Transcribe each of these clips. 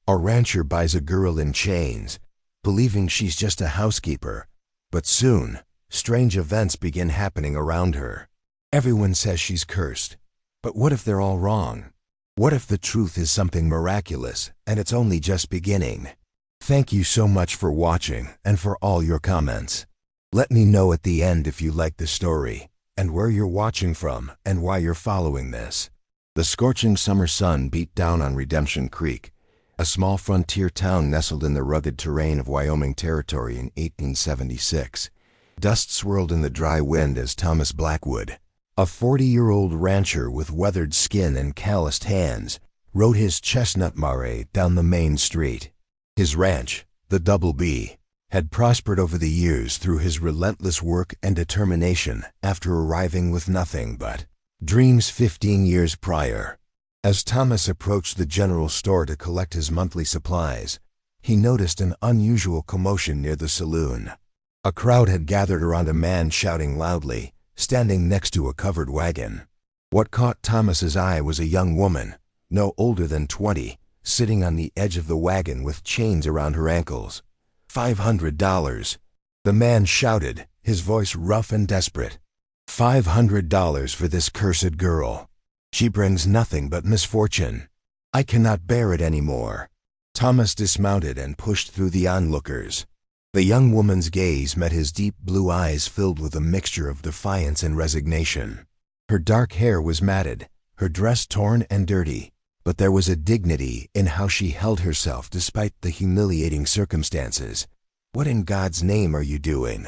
A rancher buys a girl in chains, believing she's just a housekeeper. But soon, strange events begin happening around her. Everyone says she's cursed. But what if they're all wrong? What if the truth is something miraculous, and it's only just beginning? Thank you so much for watching and for all your comments. Let me know at the end if you like the story, and where you're watching from, and why you're following this. The scorching summer sun beat down on Redemption Creek, a small frontier town nestled in the rugged terrain of Wyoming Territory in 1876. Dust swirled in the dry wind as Thomas Blackwood, a 40-year-old rancher with weathered skin and calloused hands, rode his chestnut mare down the main street. His ranch, the Double B, had prospered over the years through his relentless work and determination after arriving with nothing but dreams 15 years prior. As Thomas approached the general store to collect his monthly supplies, he noticed an unusual commotion near the saloon. A crowd had gathered around a man shouting loudly, standing next to a covered wagon. What caught Thomas's eye was a young woman, no older than 20, sitting on the edge of the wagon with chains around her ankles. $500. The man shouted, his voice rough and desperate. $500 for this cursed girl. She brings nothing but misfortune. I cannot bear it anymore. Thomas dismounted and pushed through the onlookers. The young woman's gaze met his deep blue eyes filled with a mixture of defiance and resignation. Her dark hair was matted, her dress torn and dirty, but there was a dignity in how she held herself despite the humiliating circumstances. "What in God's name are you doing?"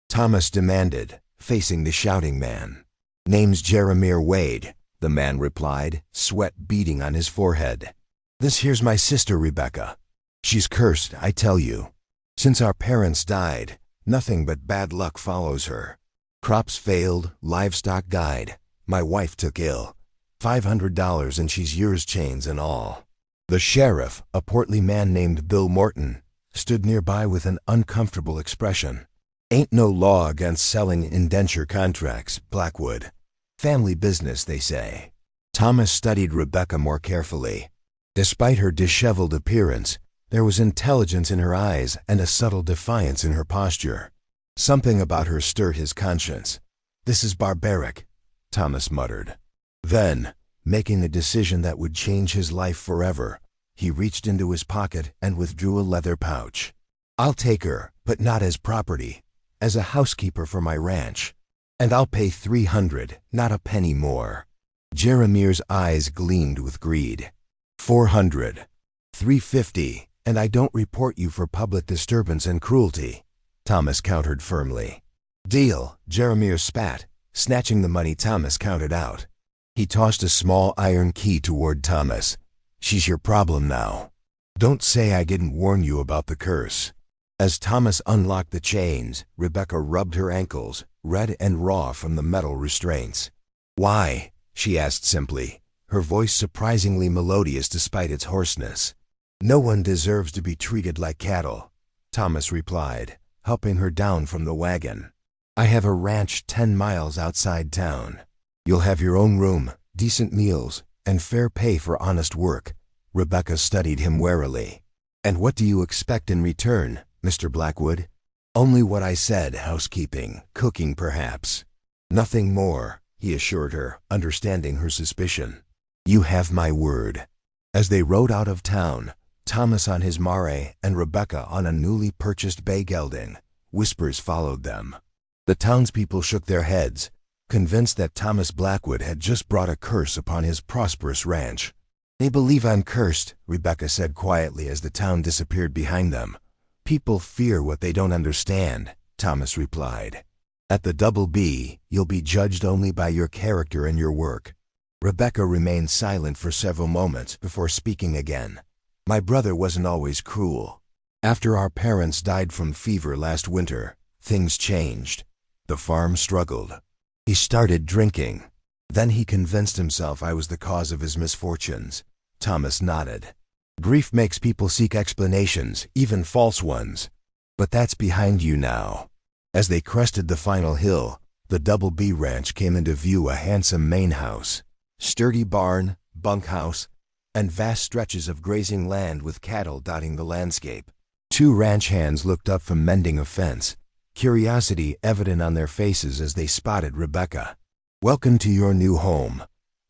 Thomas demanded, facing the shouting man. "Name's Jeremiah Wade," the man replied, sweat beading on his forehead. "This here's my sister Rebecca. She's cursed, I tell you. Since our parents died, nothing but bad luck follows her. Crops failed, livestock died, my wife took ill. $500 and she's yours, chains and all." The sheriff, a portly man named Bill Morton, stood nearby with an uncomfortable expression. "Ain't no law against selling indenture contracts, Blackwood. Family business, they say." Thomas studied Rebecca more carefully. Despite her disheveled appearance, there was intelligence in her eyes and a subtle defiance in her posture. Something about her stirred his conscience. "This is barbaric," Thomas muttered. Then, making a decision that would change his life forever, he reached into his pocket and withdrew a leather pouch. "I'll take her, but not as property, as a housekeeper for my ranch. And I'll pay $300, not a penny more." Jeremiah's eyes gleamed with greed. "400. $350, and I don't report you for public disturbance and cruelty," Thomas countered firmly. "Deal," Jeremiah spat, snatching the money Thomas counted out. He tossed a small iron key toward Thomas. "She's your problem now. Don't say I didn't warn you about the curse." As Thomas unlocked the chains, Rebecca rubbed her ankles, red and raw from the metal restraints. "Why?" she asked simply, her voice surprisingly melodious despite its hoarseness. "No one deserves to be treated like cattle," Thomas replied, helping her down from the wagon. "I have a ranch 10 miles outside town. You'll have your own room, decent meals, and fair pay for honest work." Rebecca studied him warily. "And what do you expect in return, Mr. Blackwood?" "Only what I said, housekeeping, cooking perhaps. Nothing more," he assured her, understanding her suspicion. "You have my word." As they rode out of town, Thomas on his mare and Rebecca on a newly purchased bay gelding, whispers followed them. The townspeople shook their heads, convinced that Thomas Blackwood had just brought a curse upon his prosperous ranch. "They believe I'm cursed," Rebecca said quietly as the town disappeared behind them. "People fear what they don't understand," Thomas replied. "At the Double B, you'll be judged only by your character and your work." Rebecca remained silent for several moments before speaking again. "My brother wasn't always cruel. After our parents died from fever last winter, things changed. The farm struggled. He started drinking. Then he convinced himself I was the cause of his misfortunes." Thomas nodded. "Grief makes people seek explanations, even false ones. But that's behind you now." As they crested the final hill, the Double B ranch came into view, a handsome main house, sturdy barn, bunkhouse, and vast stretches of grazing land with cattle dotting the landscape. Two ranch hands looked up from mending a fence, curiosity evident on their faces as they spotted Rebecca. "Welcome to your new home,"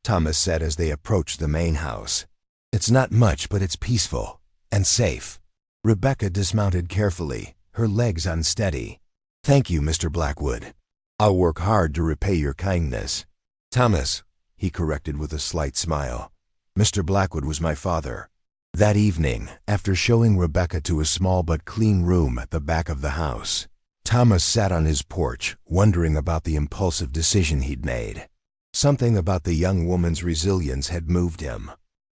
Thomas said as they approached the main house. "It's not much, but it's peaceful and safe." Rebecca dismounted carefully, her legs unsteady. "Thank you, Mr. Blackwood. I'll work hard to repay your kindness." "Thomas," he corrected with a slight smile. "Mr. Blackwood was my father." That evening, after showing Rebecca to a small but clean room at the back of the house, Thomas sat on his porch, wondering about the impulsive decision he'd made. Something about the young woman's resilience had moved him.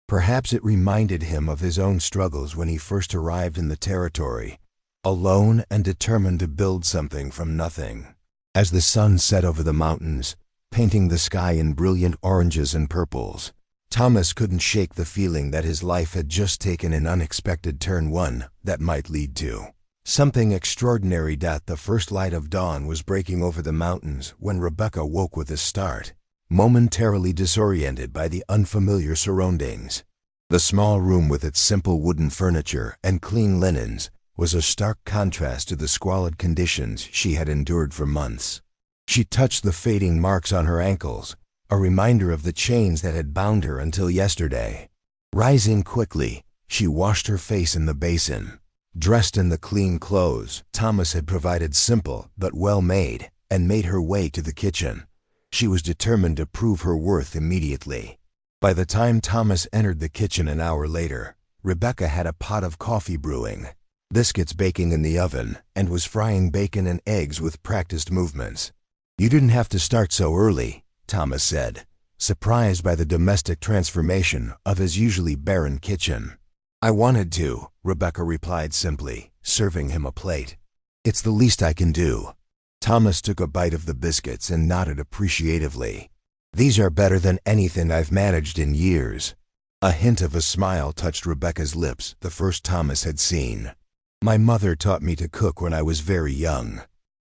Perhaps it reminded him of his own struggles when he first arrived in the territory, alone and determined to build something from nothing. As the sun set over the mountains, painting the sky in brilliant oranges and purples, Thomas couldn't shake the feeling that his life had just taken an unexpected turn, one that might lead to something extraordinary. The first light of dawn was breaking over the mountains when Rebecca woke with a start, momentarily disoriented by the unfamiliar surroundings. The small room with its simple wooden furniture and clean linens was a stark contrast to the squalid conditions she had endured for months. She touched the fading marks on her ankles, a reminder of the chains that had bound her until yesterday. Rising quickly, she washed her face in the basin. Dressed in the clean clothes Thomas had provided, simple but well-made, and made her way to the kitchen. She was determined to prove her worth immediately. By the time Thomas entered the kitchen an hour later, Rebecca had a pot of coffee brewing, biscuits baking in the oven, and was frying bacon and eggs with practiced movements. "You didn't have to start so early," Thomas said, surprised by the domestic transformation of his usually barren kitchen. "I wanted to," Rebecca replied simply, serving him a plate. "It's the least I can do." Thomas took a bite of the biscuits and nodded appreciatively. "These are better than anything I've managed in years." A hint of a smile touched Rebecca's lips, the first Thomas had seen. "My mother taught me to cook when I was very young.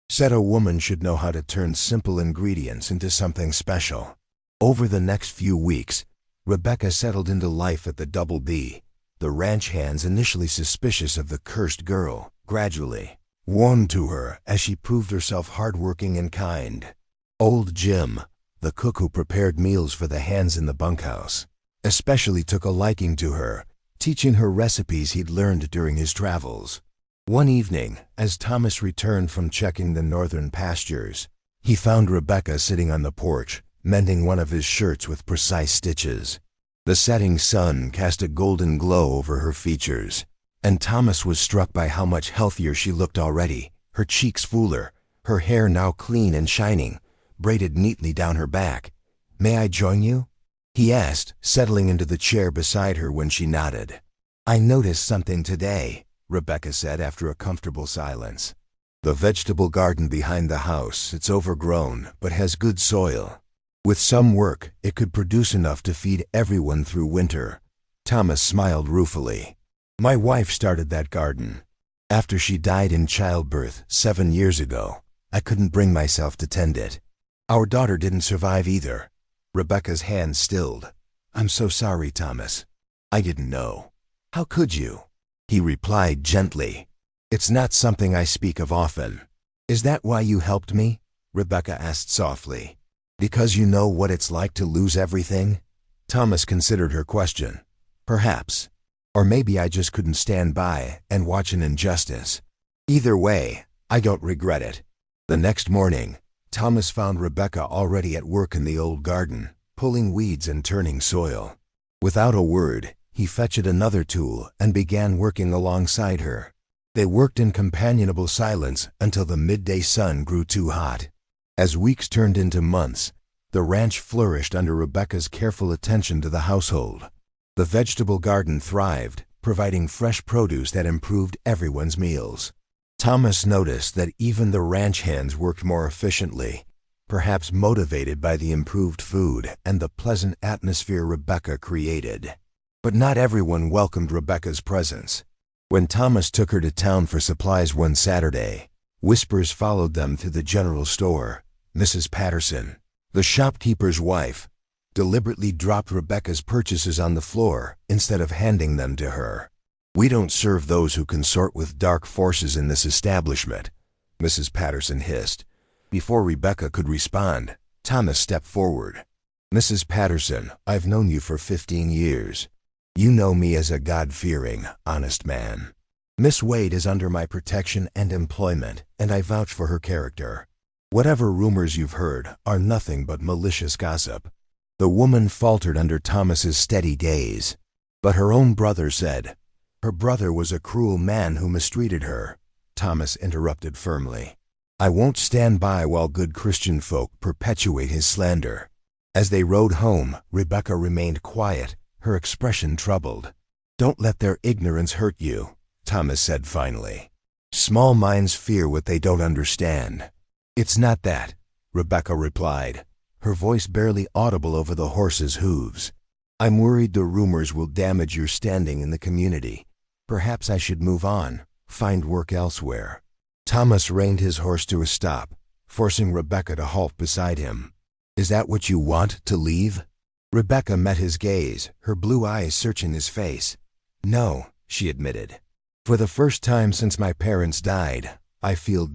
Said a woman should know how to turn simple ingredients into something special." Over the next few weeks, Rebecca settled into life at the Double B, the ranch hands initially suspicious of the cursed girl, gradually warmed to her as she proved herself hardworking and kind. Old Jim, the cook who prepared meals for the hands in the bunkhouse, especially took a liking to her, teaching her recipes he'd learned during his travels. One evening, as Thomas returned from checking the northern pastures, he found Rebecca sitting on the porch, mending one of his shirts with precise stitches. The setting sun cast a golden glow over her features, and Thomas was struck by how much healthier she looked already, her cheeks fuller, her hair now clean and shining, braided neatly down her back. "May I join you?" he asked, settling into the chair beside her when she nodded. "I noticed something today," Rebecca said after a comfortable silence. "The vegetable garden behind the house, it's overgrown, but has good soil. With some work, it could produce enough to feed everyone through winter." Thomas smiled ruefully. "My wife started that garden. After she died in childbirth 7 years ago, I couldn't bring myself to tend it. Our daughter didn't survive either." Rebecca's hand stilled. "I'm so sorry, Thomas. I didn't know." "How could you?" he replied gently. "It's not something I speak of often." "Is that why you helped me?" Rebecca asked softly. "Because you know what it's like to lose everything?" Thomas considered her question. "Perhaps. Or maybe I just couldn't stand by and watch an injustice. Either way, I don't regret it." The next morning, Thomas found Rebecca already at work in the old garden, pulling weeds and turning soil. Without a word, he fetched another tool and began working alongside her. They worked in companionable silence until the midday sun grew too hot. As weeks turned into months, the ranch flourished under Rebecca's careful attention to the household. The vegetable garden thrived, providing fresh produce that improved everyone's meals. Thomas noticed that even the ranch hands worked more efficiently, perhaps motivated by the improved food and the pleasant atmosphere Rebecca created. But not everyone welcomed Rebecca's presence. When Thomas took her to town for supplies one Saturday, whispers followed them through the general store. Mrs. Patterson, the shopkeeper's wife, deliberately dropped Rebecca's purchases on the floor instead of handing them to her. "We don't serve those who consort with dark forces in this establishment," Mrs. Patterson hissed. Before Rebecca could respond, Thomas stepped forward. "Mrs. Patterson, I've known you for 15 years. You know me as a God-fearing, honest man. Miss Wade is under my protection and employment, and I vouch for her character. Whatever rumors you've heard are nothing but malicious gossip." The woman faltered under Thomas's steady gaze. "But her own brother said—" "Her brother was a cruel man who mistreated her," Thomas interrupted firmly. "I won't stand by while good Christian folk perpetuate his slander." As they rode home, Rebecca remained quiet, her expression troubled. "Don't let their ignorance hurt you," Thomas said finally. "Small minds fear what they don't understand." "It's not that," Rebecca replied, her voice barely audible over the horse's hooves. "I'm worried the rumors will damage your standing in the community. Perhaps I should move on, find work elsewhere." Thomas reined his horse to a stop, forcing Rebecca to halt beside him. "Is that what you want, to leave?" Rebecca met his gaze, her blue eyes searching his face. "No," she admitted. "For the first time since my parents died, I feel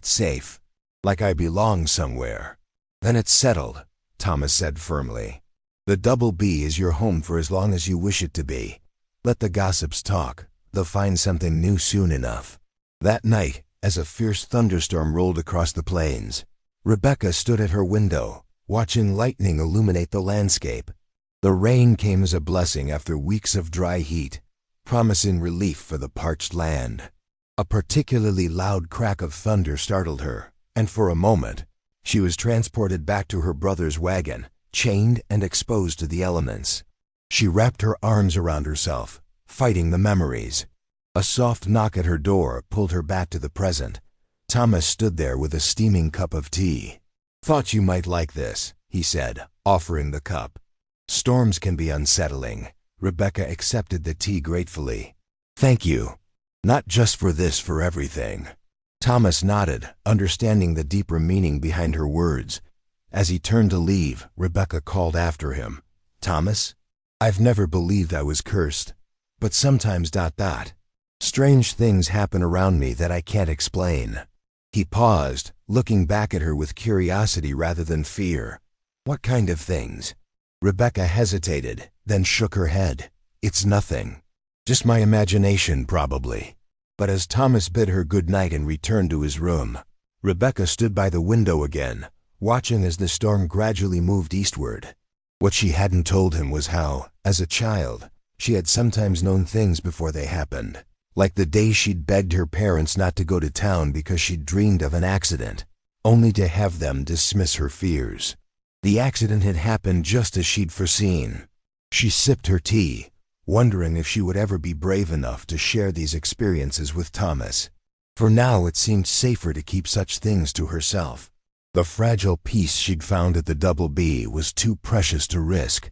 safe, like I belong somewhere." "Then it's settled," Thomas said firmly. "The Double B is your home for as long as you wish it to be. Let the gossips talk. They'll find something new soon enough." That night, as a fierce thunderstorm rolled across the plains, Rebecca stood at her window, watching lightning illuminate the landscape. The rain came as a blessing after weeks of dry heat, promising relief for the parched land. A particularly loud crack of thunder startled her, and for a moment, she was transported back to her brother's wagon, chained and exposed to the elements. She wrapped her arms around herself, fighting the memories. A soft knock at her door pulled her back to the present. Thomas stood there with a steaming cup of tea. "Thought you might like this," he said, offering the cup. "Storms can be unsettling." Rebecca accepted the tea gratefully. "Thank you. Not just for this, for everything." Thomas nodded, understanding the deeper meaning behind her words. As he turned to leave, Rebecca called after him. "Thomas, I've never believed I was cursed, but sometimes strange things happen around me that I can't explain." He paused, looking back at her with curiosity rather than fear. "What kind of things?" Rebecca hesitated, then shook her head. "It's nothing. Just my imagination, probably." But as Thomas bid her good night and returned to his room, Rebecca stood by the window again, watching as the storm gradually moved eastward. What she hadn't told him was how, as a child, she had sometimes known things before they happened. Like the day she'd begged her parents not to go to town because she'd dreamed of an accident, only to have them dismiss her fears. The accident had happened just as she'd foreseen. She sipped her tea, wondering if she would ever be brave enough to share these experiences with Thomas. For now it seemed safer to keep such things to herself. The fragile peace she'd found at the Double B was too precious to risk.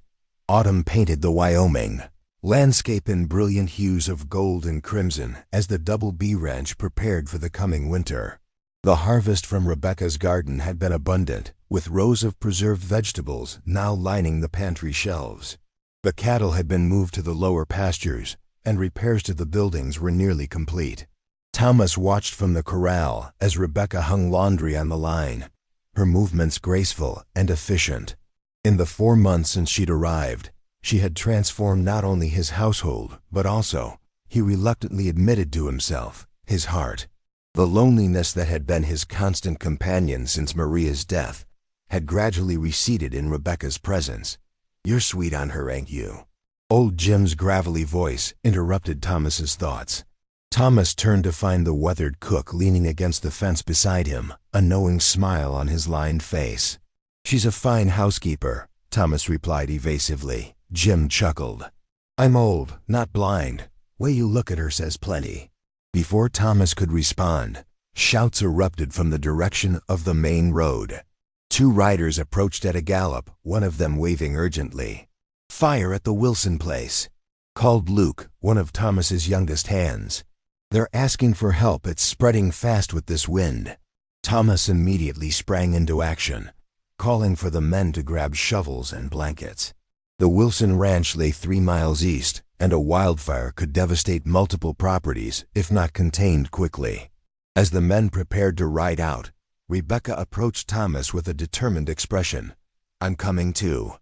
Autumn painted the Wyoming landscape in brilliant hues of gold and crimson as the Double B ranch prepared for the coming winter. The harvest from Rebecca's garden had been abundant, with rows of preserved vegetables now lining the pantry shelves. The cattle had been moved to the lower pastures, and repairs to the buildings were nearly complete. Thomas watched from the corral as Rebecca hung laundry on the line, her movements graceful and efficient. In the 4 months since she'd arrived, she had transformed not only his household, but also, he reluctantly admitted to himself, his heart. The loneliness that had been his constant companion since Maria's death had gradually receded in Rebecca's presence. "You're sweet on her, ain't you?" Old Jim's gravelly voice interrupted Thomas's thoughts. Thomas turned to find the weathered cook leaning against the fence beside him, a knowing smile on his lined face. "She's a fine housekeeper," Thomas replied evasively. Jim chuckled. "I'm old, not blind. Way you look at her says plenty." Before Thomas could respond, shouts erupted from the direction of the main road. 2 riders approached at a gallop, one of them waving urgently. "Fire at the Wilson place," called Luke, one of Thomas's youngest hands. "They're asking for help. It's spreading fast with this wind." Thomas immediately sprang into action. calling for the men to grab shovels and blankets. The Wilson Ranch lay 3 miles east, and a wildfire could devastate multiple properties if not contained quickly. As the men prepared to ride out, Rebecca approached Thomas with a determined expression. "I'm coming too."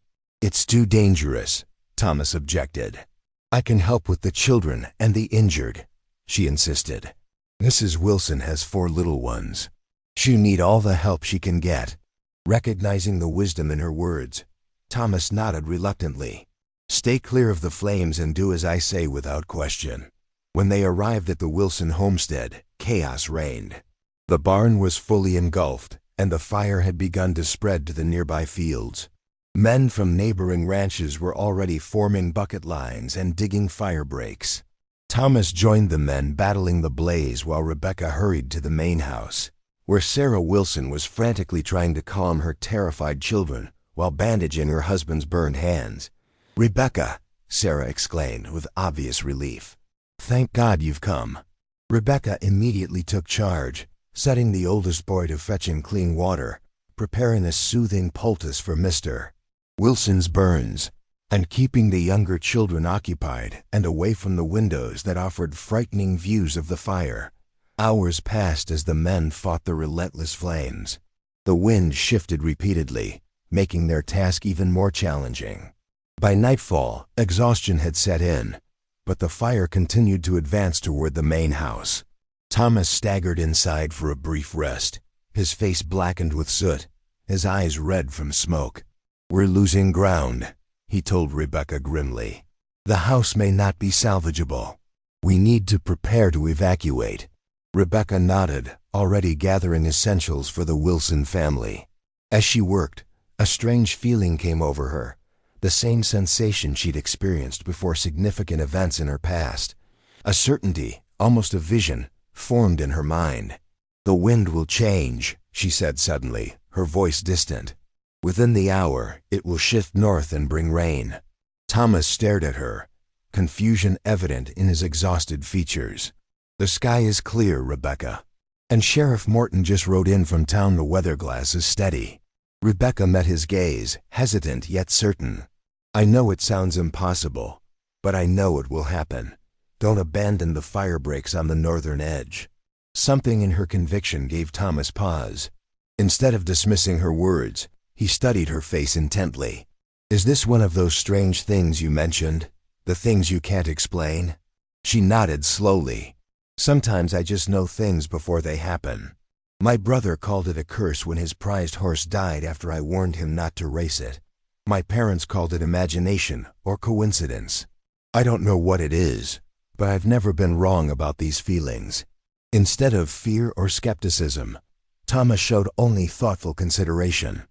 "It's too dangerous," Thomas objected. "I can help with the children and the injured," she insisted. "Mrs. Wilson has 4 little ones. She'll need all the help she can get." Recognizing the wisdom in her words, Thomas nodded reluctantly. "Stay clear of the flames and do as I say without question." When they arrived at the Wilson homestead, chaos reigned. The barn was fully engulfed, and the fire had begun to spread to the nearby fields. Men from neighboring ranches were already forming bucket lines and digging fire breaks. Thomas joined the men battling the blaze while Rebecca hurried to the main house, where Sarah Wilson was frantically trying to calm her terrified children while bandaging her husband's burned hands. "Rebecca," Sarah exclaimed with obvious relief. "Thank God you've come." Rebecca immediately took charge, setting the oldest boy to fetching clean water, preparing a soothing poultice for Mr. Wilson's burns, and keeping the younger children occupied and away from the windows that offered frightening views of the fire. Hours passed as the men fought the relentless flames. The wind shifted repeatedly, making their task even more challenging. By nightfall, exhaustion had set in, but the fire continued to advance toward the main house. Thomas staggered inside for a brief rest, his face blackened with soot, his eyes red from smoke. "We're losing ground," he told Rebecca grimly. "The house may not be salvageable. We need to prepare to evacuate." Rebecca nodded, already gathering essentials for the Wilson family. As she worked, a strange feeling came over her, the same sensation she'd experienced before significant events in her past. A certainty, almost a vision, formed in her mind. "The wind will change," she said suddenly, her voice distant. "Within the hour, it will shift north and bring rain." Thomas stared at her, confusion evident in his exhausted features. "The sky is clear, Rebecca. And Sheriff Morton just rode in from town. The weatherglass is steady." Rebecca met his gaze, hesitant yet certain. "I know it sounds impossible, but I know it will happen. Don't abandon the fire breaks on the northern edge." Something in her conviction gave Thomas pause. Instead of dismissing her words, he studied her face intently. "Is this one of those strange things you mentioned? The things you can't explain?" She nodded slowly. "Sometimes I just know things before they happen. My brother called it a curse when his prized horse died after I warned him not to race it. My parents called it imagination or coincidence. I don't know what it is, but I've never been wrong about these feelings." Instead of fear or skepticism, Thomas showed only thoughtful consideration.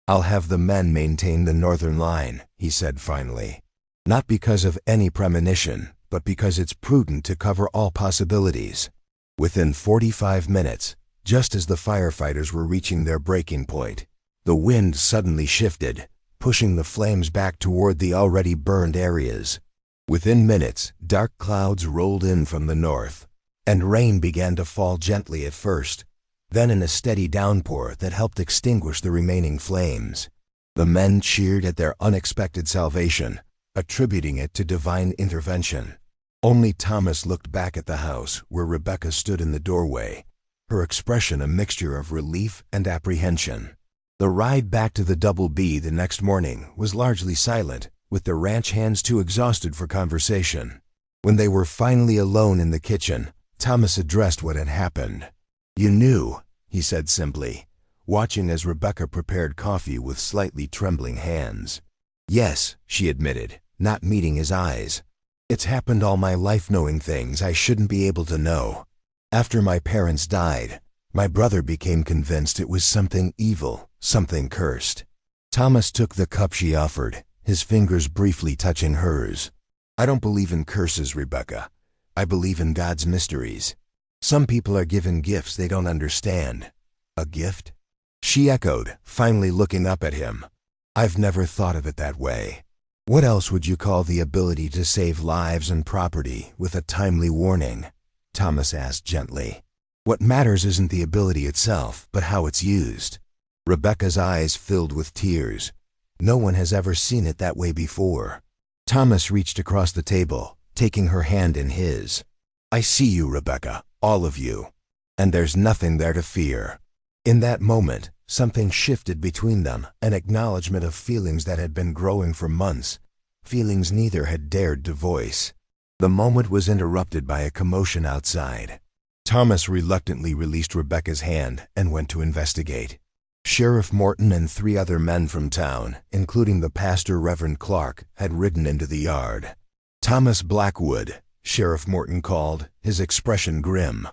"I'll have the men maintain the northern line," he said finally. "Not because of any premonition, but because it's prudent to cover all possibilities." Within 45 minutes, just as the firefighters were reaching their breaking point, the wind suddenly shifted, pushing the flames back toward the already burned areas. Within minutes, dark clouds rolled in from the north, and rain began to fall gently at first, then in a steady downpour that helped extinguish the remaining flames. The men cheered at their unexpected salvation, attributing it to divine intervention. Only Thomas looked back at the house where Rebecca stood in the doorway, her expression a mixture of relief and apprehension. The ride back to the Double B the next morning was largely silent, with the ranch hands too exhausted for conversation. When they were finally alone in the kitchen, Thomas addressed what had happened. "You knew," he said simply, watching as Rebecca prepared coffee with slightly trembling hands. "Yes," she admitted, not meeting his eyes. "It's happened all my life, knowing things I shouldn't be able to know. After my parents died, my brother became convinced it was something evil, something cursed." Thomas took the cup she offered, his fingers briefly touching hers. "I don't believe in curses, Rebecca. I believe in God's mysteries. Some people are given gifts they don't understand." "A gift?" she echoed, finally looking up at him. "I've never thought of it that way. What else would you call the ability to save lives and property with a timely warning?" Thomas asked gently. "What matters isn't the ability itself, but how it's used." Rebecca's eyes filled with tears. No one has ever seen it that way before. Thomas reached across the table, taking her hand in his. I see you, Rebecca, all of you. And there's nothing there to fear. In that moment, something shifted between them, an acknowledgement of feelings that had been growing for months, feelings neither had dared to voice. The moment was interrupted by a commotion outside. Thomas reluctantly released Rebecca's hand and went to investigate. Sheriff Morton and 3 other men from town, including the pastor Reverend Clark, had ridden into the yard. Thomas Blackwood, Sheriff Morton called, his expression grim.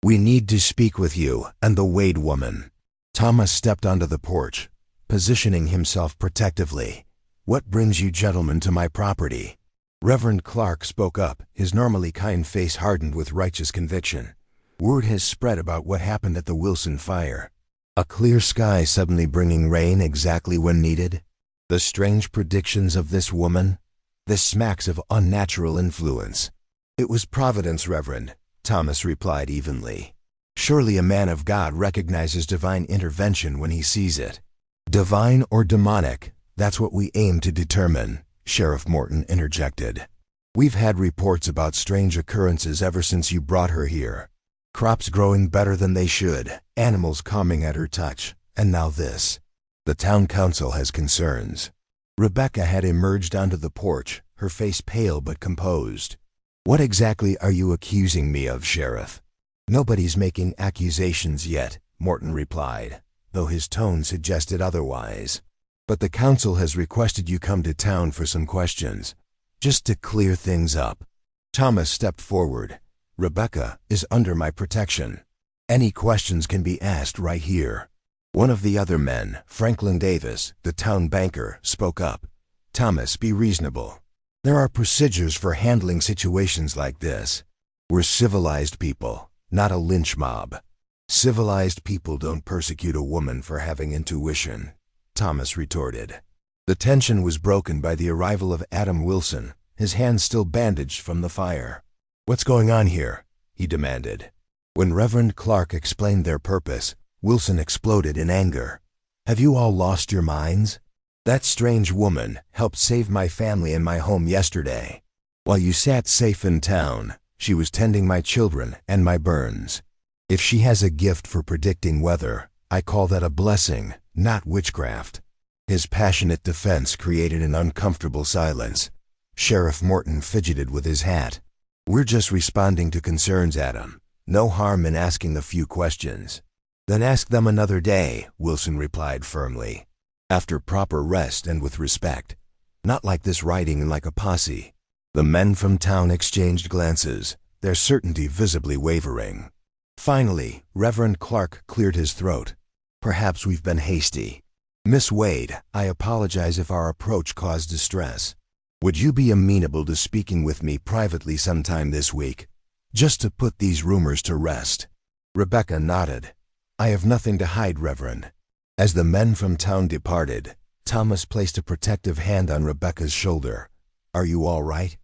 We need to speak with you and the Wade woman. Thomas stepped onto the porch, positioning himself protectively. What brings you gentlemen to my property? Reverend Clark spoke up, his normally kind face hardened with righteous conviction. Word has spread about what happened at the Wilson fire. A clear sky suddenly bringing rain exactly when needed? The strange predictions of this woman? This smacks of unnatural influence. It was Providence, Reverend, Thomas replied evenly. Surely a man of God recognizes divine intervention when he sees it. Divine or demonic, that's what we aim to determine, Sheriff Morton interjected. We've had reports about strange occurrences ever since you brought her here. Crops growing better than they should, animals calming at her touch, and now this. The town council has concerns. Rebecca had emerged onto the porch, her face pale but composed. What exactly are you accusing me of, Sheriff? Nobody's making accusations yet, Morton replied, though his tone suggested otherwise. But the council has requested you come to town for some questions, just to clear things up. Thomas stepped forward. Rebecca is under my protection. Any questions can be asked right here. One of the other men, Franklin Davis, the town banker, spoke up. Thomas, be reasonable. There are procedures for handling situations like this. We're civilized people, not a lynch mob. Civilized people don't persecute a woman for having intuition, Thomas retorted. The tension was broken by the arrival of Adam Wilson, his hands still bandaged from the fire. What's going on here? He demanded. When Reverend Clark explained their purpose, Wilson exploded in anger. Have you all lost your minds? That strange woman helped save my family and my home yesterday. While you sat safe in town, she was tending my children and my burns. If she has a gift for predicting weather, I call that a blessing, not witchcraft. His passionate defense created an uncomfortable silence. Sheriff Morton fidgeted with his hat. We're just responding to concerns, Adam. No harm in asking a few questions. Then ask them another day, Wilson replied firmly. After proper rest and with respect. Not like this riding like a posse. The men from town exchanged glances, their certainty visibly wavering. Finally, Reverend Clark cleared his throat. Perhaps we've been hasty. Miss Wade, I apologize if our approach caused distress. Would you be amenable to speaking with me privately sometime this week, just to put these rumors to rest? Rebecca nodded. I have nothing to hide, Reverend. As the men from town departed, Thomas placed a protective hand on Rebecca's shoulder. Are you all right?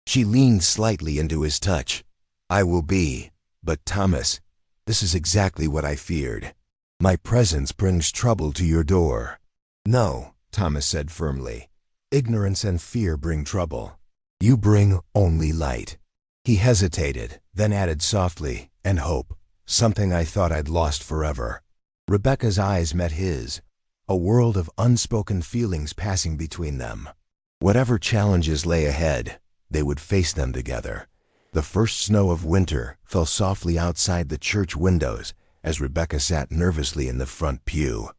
She leaned slightly into his touch. I will be, but Thomas, this is exactly what I feared. My presence brings trouble to your door. No, Thomas said firmly. Ignorance and fear bring trouble. You bring only light. He hesitated, then added softly, and hope, something I thought I'd lost forever. Rebecca's eyes met his, a world of unspoken feelings passing between them. Whatever challenges lay ahead, they would face them together. The first snow of winter fell softly outside the church windows as Rebecca sat nervously in the front pew.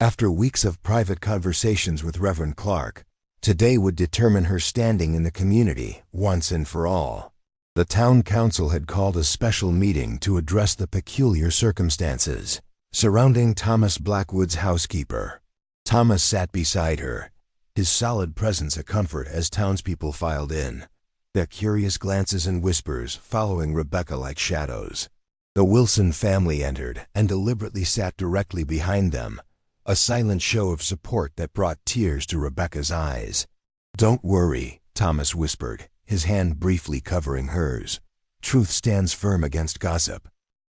After weeks of private conversations with Reverend Clark, today would determine her standing in the community once and for all. The town council had called a special meeting to address the peculiar circumstances surrounding Thomas Blackwood's housekeeper. Thomas sat beside her, his solid presence a comfort as townspeople filed in, their curious glances and whispers following Rebecca like shadows. The Wilson family entered and deliberately sat directly behind them, a silent show of support that brought tears to Rebecca's eyes. Don't worry, Thomas whispered, his hand briefly covering hers. Truth stands firm against gossip.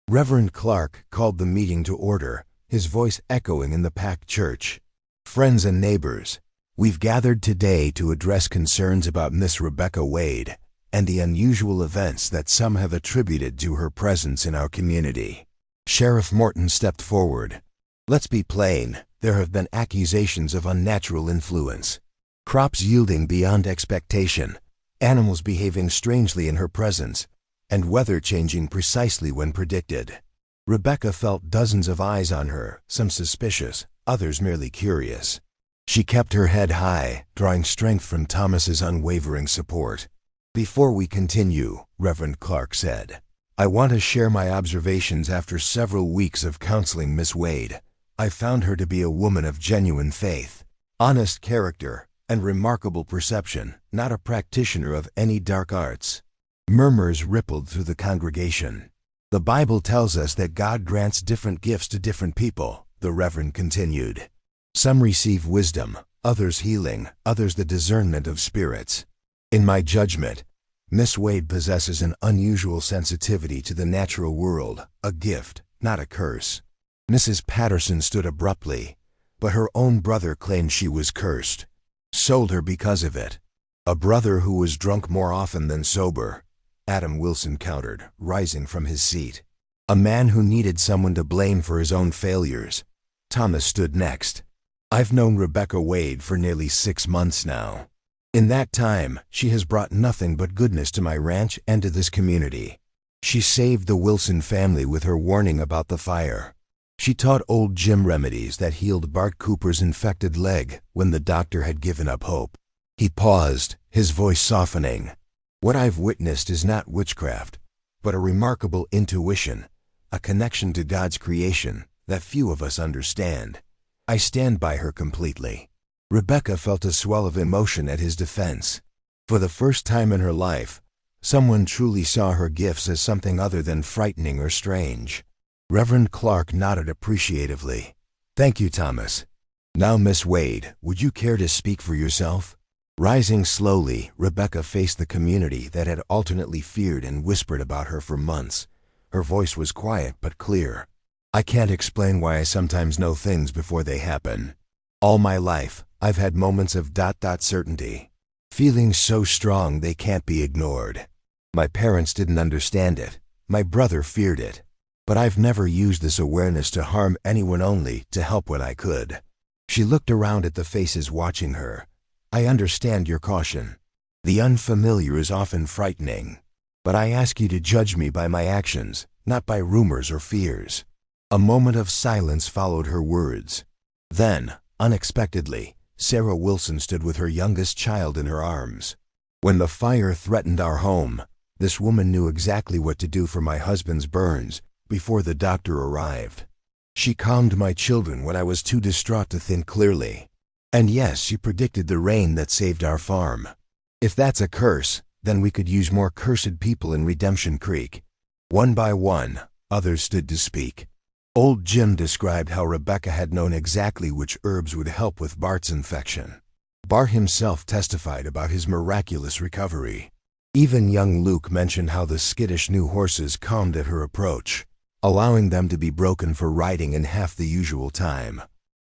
Reverend Clark called the meeting to order, his voice echoing in the packed church. "Friends and neighbors, we've gathered today to address concerns about Miss Rebecca Wade and the unusual events that some have attributed to her presence in our community." Sheriff Morton stepped forward. "Let's be plain, there have been accusations of unnatural influence. Crops yielding beyond expectation, animals behaving strangely in her presence, and weather changing precisely when predicted." Rebecca felt dozens of eyes on her, some suspicious, others merely curious. She kept her head high, drawing strength from Thomas's unwavering support. "Before we continue," Reverend Clark said, "I want to share my observations after several weeks of counseling Miss Wade. I found her to be a woman of genuine faith, honest character, and remarkable perception, not a practitioner of any dark arts." Murmurs rippled through the congregation. "The Bible tells us that God grants different gifts to different people," the Reverend continued. "Some receive wisdom, others healing, others the discernment of spirits. In my judgment, Miss Wade possesses an unusual sensitivity to the natural world, a gift, not a curse." Mrs. Patterson stood abruptly, but her own brother claimed she was cursed. "Sold her because of it." "A brother who was drunk more often than sober," Adam Wilson countered, rising from his seat. "A man who needed someone to blame for his own failures." Thomas stood next. "I've known Rebecca Wade for nearly 6 months now. In that time, she has brought nothing but goodness to my ranch and to this community. She saved the Wilson family with her warning about the fire. She taught old Jim remedies that healed Bart Cooper's infected leg when the doctor had given up hope." He paused, his voice softening. "What I've witnessed is not witchcraft, but a remarkable intuition, a connection to God's creation that few of us understand. I stand by her completely." Rebecca felt a swell of emotion at his defense. For the first time in her life, someone truly saw her gifts as something other than frightening or strange. Reverend Clark nodded appreciatively. "Thank you, Thomas. Now, Miss Wade, would you care to speak for yourself?" Rising slowly, Rebecca faced the community that had alternately feared and whispered about her for months. Her voice was quiet but clear. "I can't explain why I sometimes know things before they happen. All my life, I've had moments of certainty. Feelings so strong they can't be ignored. My parents didn't understand it. My brother feared it. But I've never used this awareness to harm anyone, only to help when I could." She looked around at the faces watching her. "I understand your caution. The unfamiliar is often frightening. But I ask you to judge me by my actions, not by rumors or fears." A moment of silence followed her words. Then, unexpectedly, Sarah Wilson stood with her youngest child in her arms. "When the fire threatened our home, this woman knew exactly what to do for my husband's burns before the doctor arrived. She calmed my children when I was too distraught to think clearly. And yes, she predicted the rain that saved our farm. If that's a curse, then we could use more cursed people in Redemption Creek." One by one, others stood to speak. Old Jim described how Rebecca had known exactly which herbs would help with Bart's infection. Bart himself testified about his miraculous recovery. Even young Luke mentioned how the skittish new horses calmed at her approach, allowing them to be broken for riding in half the usual time.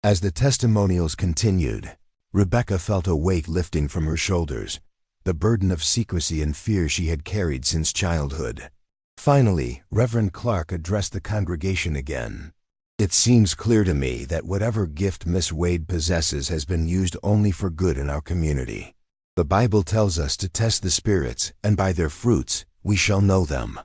As the testimonials continued, Rebecca felt a weight lifting from her shoulders, the burden of secrecy and fear she had carried since childhood. Finally, Reverend Clark addressed the congregation again. "It seems clear to me that whatever gift Miss Wade possesses has been used only for good in our community. The Bible tells us to test the spirits, and by their fruits we shall know them.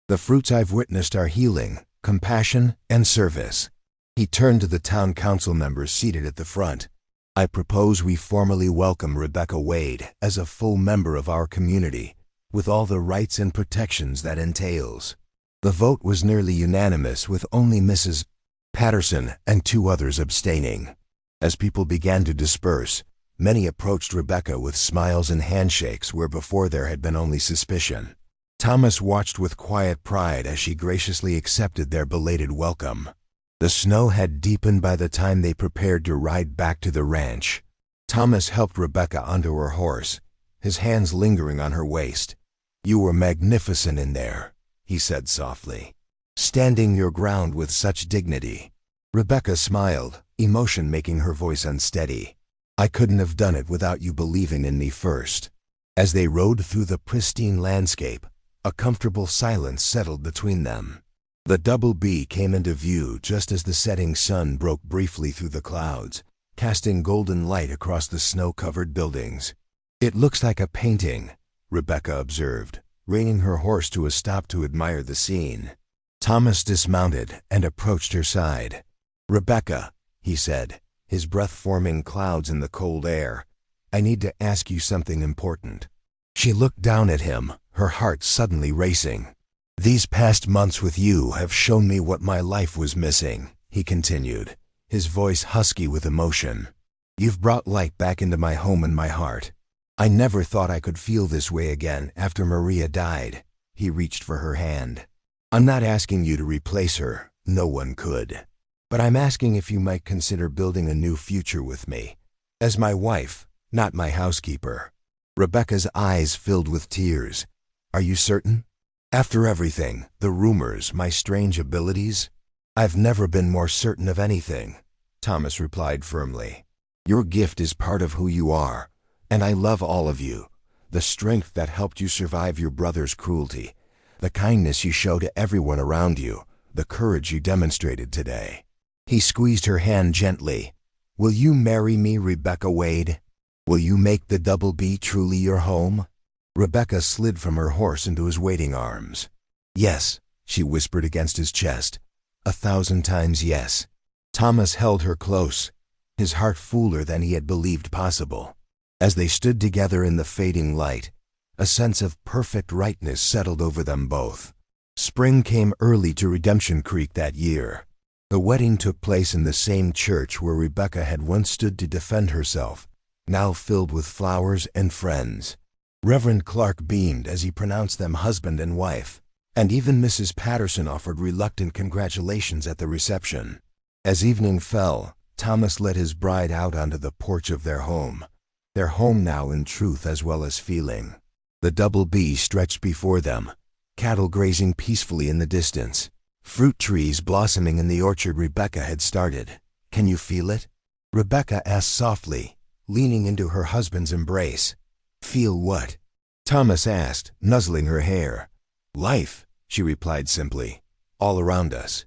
The fruits I've witnessed are healing, compassion, and service." He turned to the town council members seated at the front. "I propose we formally welcome Rebecca Wade as a full member of our community, with all the rights and protections that entails." The vote was nearly unanimous, with only Mrs. Patterson and 2 others abstaining. As people began to disperse, many approached Rebecca with smiles and handshakes where before there had been only suspicion. Thomas watched with quiet pride as she graciously accepted their belated welcome. The snow had deepened by the time they prepared to ride back to the ranch. Thomas helped Rebecca onto her horse, his hands lingering on her waist. "You were magnificent in there," he said softly, "standing your ground with such dignity. Rebecca smiled, emotion making her voice unsteady. I couldn't have done it without you believing in me first. As they rode through the pristine landscape, a comfortable silence settled between them. The Double B came into view just as the setting sun broke briefly through the clouds, casting golden light across the snow-covered buildings. It looks like a painting, Rebecca observed, reining her horse to a stop to admire the scene. Thomas dismounted and approached her side. Rebecca, he said, his breath forming clouds in the cold air, I need to ask you something important. She looked down at him, her heart suddenly racing. These past months with you have shown me what my life was missing, he continued, his voice husky with emotion. You've brought light back into my home and my heart. I never thought I could feel this way again after Maria died. He reached for her hand. I'm not asking you to replace her, no one could. But I'm asking if you might consider building a new future with me. As my wife, not my housekeeper. Rebecca's eyes filled with tears. Are you certain? After everything, the rumors, my strange abilities? I've never been more certain of anything, Thomas replied firmly. Your gift is part of who you are, and I love all of you. The strength that helped you survive your brother's cruelty, the kindness you show to everyone around you, the courage you demonstrated today. He squeezed her hand gently. Will you marry me, Rebecca Wade? Will you make the Double B truly your home? Rebecca slid from her horse into his waiting arms. Yes, she whispered against his chest. 1,000 times yes. Thomas held her close, his heart fuller than he had believed possible. As they stood together in the fading light, a sense of perfect rightness settled over them both. Spring came early to Redemption Creek that year. The wedding took place in the same church where Rebecca had once stood to defend herself, now filled with flowers and friends. Reverend Clark beamed as he pronounced them husband and wife, and even Mrs. Patterson offered reluctant congratulations at the reception. As evening fell, Thomas led his bride out onto the porch of their home now in truth as well as feeling. The Double B stretched before them, cattle grazing peacefully in the distance, fruit trees blossoming in the orchard Rebecca had started. Can you feel it? Rebecca asked softly, leaning into her husband's embrace. Feel what? Thomas asked, nuzzling her hair. Life, she replied simply, all around us.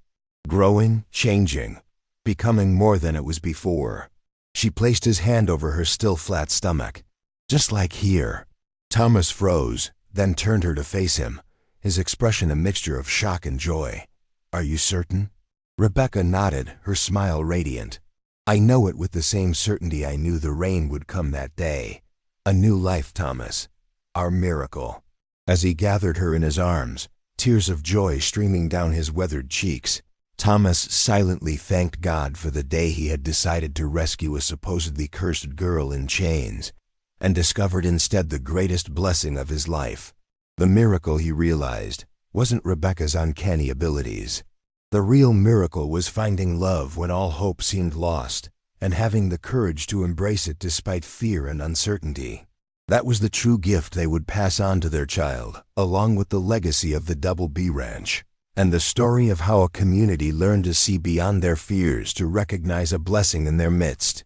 Growing, changing, becoming more than it was before. She placed his hand over her still flat stomach. Just like here. Thomas froze, then turned her to face him, his expression a mixture of shock and joy. Are you certain? Rebecca nodded, her smile radiant. I know it with the same certainty I knew the rain would come that day. A new life, Thomas. Our miracle. As he gathered her in his arms, tears of joy streaming down his weathered cheeks, Thomas silently thanked God for the day he had decided to rescue a supposedly cursed girl in chains, and discovered instead the greatest blessing of his life. The miracle, he realized, wasn't Rebecca's uncanny abilities. The real miracle was finding love when all hope seemed lost, and having the courage to embrace it despite fear and uncertainty. That was the true gift they would pass on to their child, along with the legacy of the Double B Ranch, and the story of how a community learned to see beyond their fears to recognize a blessing in their midst.